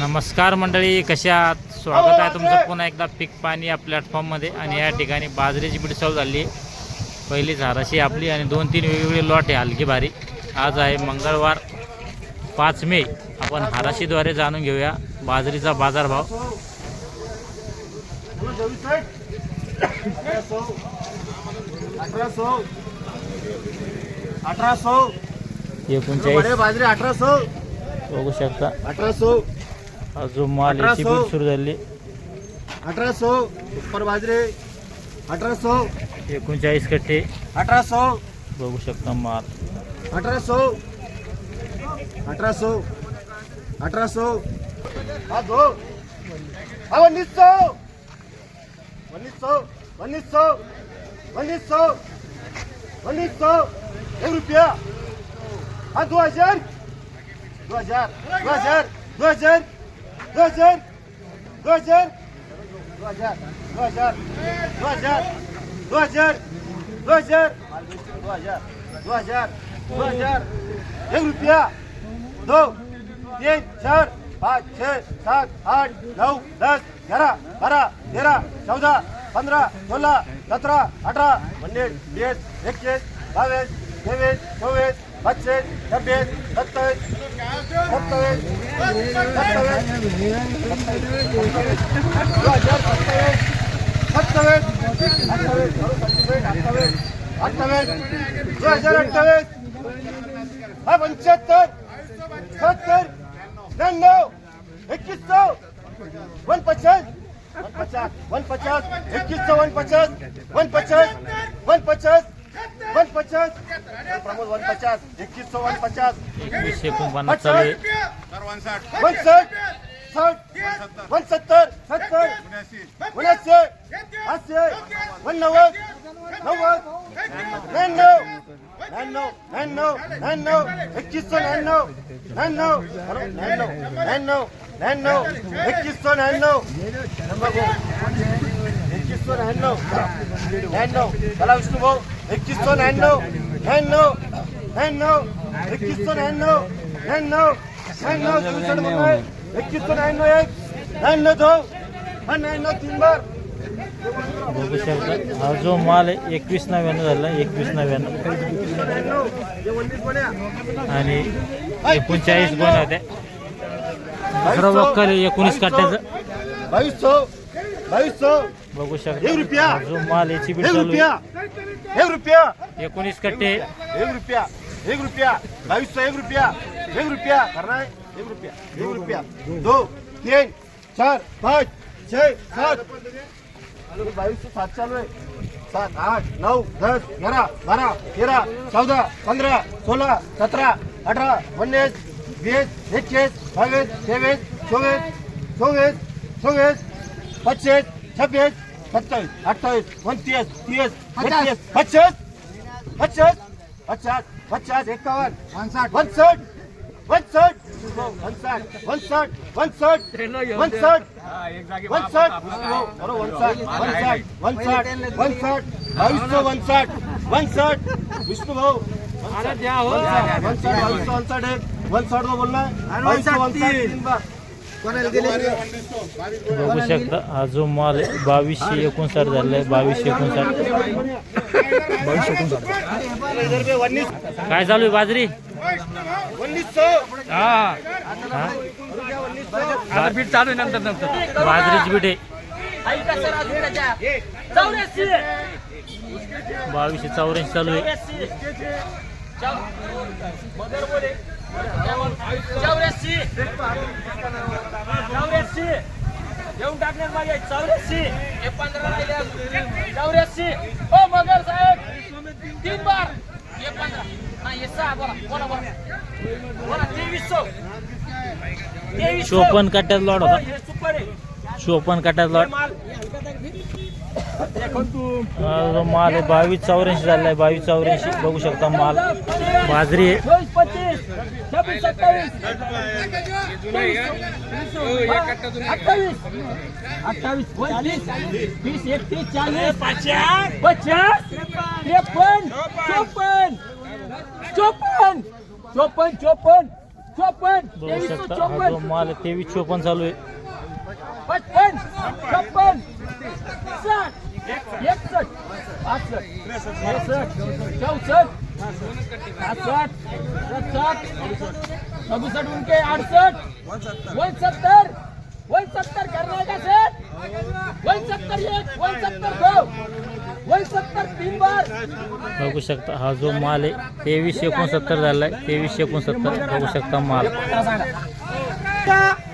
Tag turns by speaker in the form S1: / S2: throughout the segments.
S1: नमस्कार मंडळी, कशा आहात? स्वागत आहे तुमचं पुन्हा एकदा पीक पाणी या प्लॅटफॉर्ममध्ये. आणि या ठिकाणी बाजरीची बीड चालू झाली आहे. पहिली झाराशी आपली आणि 2-3 वेगवेगळे लॉट आहे हलकी भारी. आज आहे मंगळवार 5 मे. आपण हाराशीद्वारे जाणून घेऊया बाजरीचा बाजारभाव.
S2: 1800
S1: 39
S2: बाजरी 1800
S1: बघू शकता.
S2: 1800
S1: अजून माल याची बीड सुरू झाली.
S2: 1800 सुपर बाजरी 1800
S1: 39 कट्टे
S2: 1800
S1: बघू शकता माल.
S2: 1800 1800 1800 हा दो 1900 1900 1900 1900 1900 1 रुपया हा 2000 2000 2000 2000 2000 2000 2000 2000 2000 2000 2000 2000 2000 1 रुपया 2 3 4 5 6 7 8 9 10 11 12 13 14 15 16 17 18 19 20 21 22 23 24 25 26 27 चला विष्णू भाऊ 2199
S1: बघू शकता. हा जो माल आहे 2199 झाला. 2199 आणि 39 गोण्या होत्या. दुसरा वक्कल 19 कट्ट्याचं
S2: 2200
S1: बघू शकता.
S2: 1 रुपया
S1: जो माल याची बीड
S2: 1
S1: चालू
S2: रुपया
S1: आहे.
S2: 1 रुपया
S1: 19 कट्टे
S2: 1 रुपया 1 रुपया 2200 1 रुपया 1 रुपया करना है 1 रुपया 1 रुपया 2 3 4 5 6 7 2207 चालू है 7 8 9 10 11 12 13 14 15 16 17 18 19 20 21 22 23 24 24 24 25 26 27 28 29 30 31 50 50 50 50 51 59 62 62 59 62 62 62 विष्णु भाऊ बोलना
S1: बघू शकता. हा जो माल आहे 2259 झालेला आहे. 2259 काय चालू आहे बाजरी?
S2: 1900
S1: बीट चालू आहे. नंतर बाजरीची बीट आहे 2284 चालू आहे.
S3: 84 घेऊन टाकण्यात माझे 84 हे 15 राहिले 84 ओ मगर साहेब 3 बार हे 15 हा हे 6 बोला 2300
S1: 54 कट्ट्यात लॉट होता.
S3: हे सुपर आहे
S1: 54 कट्ट्यात लॉट. जो माल आहे 2284 झालेला आहे. 2284 बघू शकता माल. बाजरी आहे
S3: 25 26 27 28 40 20 31 40 50 53 54 54 54 54
S1: बघू शकता हा
S3: 2354
S1: जो माल आहे 2354 चालू आहे.
S3: 55 56 60 61 62 63 64 65 67 67 उनके 68 69 करने का सेट 69 एक 69 दो 69 तीन बार
S1: बघू शकता हा जो माल आहे 2369 झाला आहे. 2369 बघू शकता माल.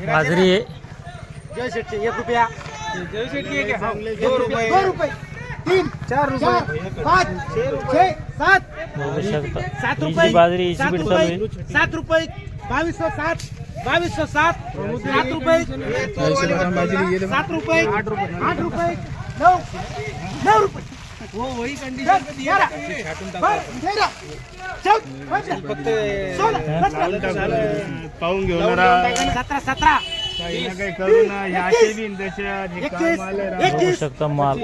S1: बाजरी आहे
S2: जय शेट्टी 1 रुपया
S3: जय शेठ की क्या
S2: 2 रुपये 3 4 रुपये 5 6 7
S1: बघू शकता
S2: 7
S1: ही जी बाजरी हिची बीड चालू आहे
S2: 7 रुपये 2207 2207 7 रुपये 7 रुपये 8 रुपये 9 रुपये वो वही कंडिशन पे दिया
S4: पाहून घेऊ जरा
S2: 17 17
S4: काही ना काही करू ना ह्याचे बी त्याच्या
S2: एकतीस,
S1: बघू शकता माल.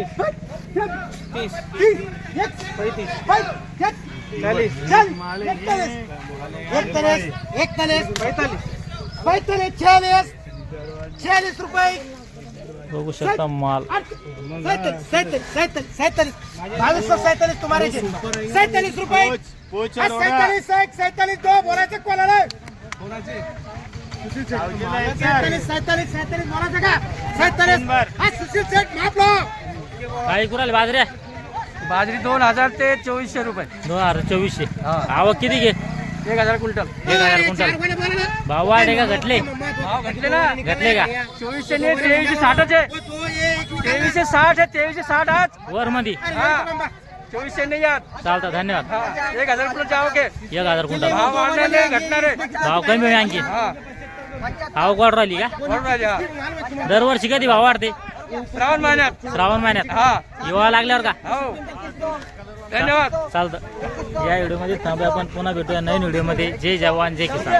S2: 46 रुपये
S1: बघू शकता माल.
S2: 2247 तुम्हारे 47 रुपये 47 दो बोलायचं कोणाला 47 बोलायचं का 47 हा सुशील सेठ मापलो
S1: काही कुराले बाजऱ्या
S3: बाजरी 2000 ते 2400 रुपये
S1: 2024.
S3: हा.
S1: आवक किती घे
S3: 1000 क्विंटल
S1: 1000 क्विंटल. भाव वाढले का घटले
S3: भाव घटले ना
S1: घटले का
S3: 2400 ने 2360 आहे 2360 आहे 2360 आज
S1: वर मध्ये
S3: हा 2400 नाही यात
S1: चालतं धन्यवाद.
S3: हा 1000 क्विंटल जाओ के
S1: 1000 क्विंटल
S3: भाव वाढले घटणार आहे
S1: भाव कमी होईल आणखी.
S3: हा
S1: आवक वाढ राहिली का
S3: बरोबर आहे हा.
S1: दरवर्षी कधी भाव वाढते
S3: श्रावण महिन्यात
S1: श्रावण महिन्यात
S3: हा
S1: हिवाळा लागल्यावर का
S3: हो धन्यवाद
S1: चालतं. या व्हिडिओमध्ये थांबूया आपण पुन्हा भेटूया नवीन व्हिडिओमध्ये. जय जवान जय किसान.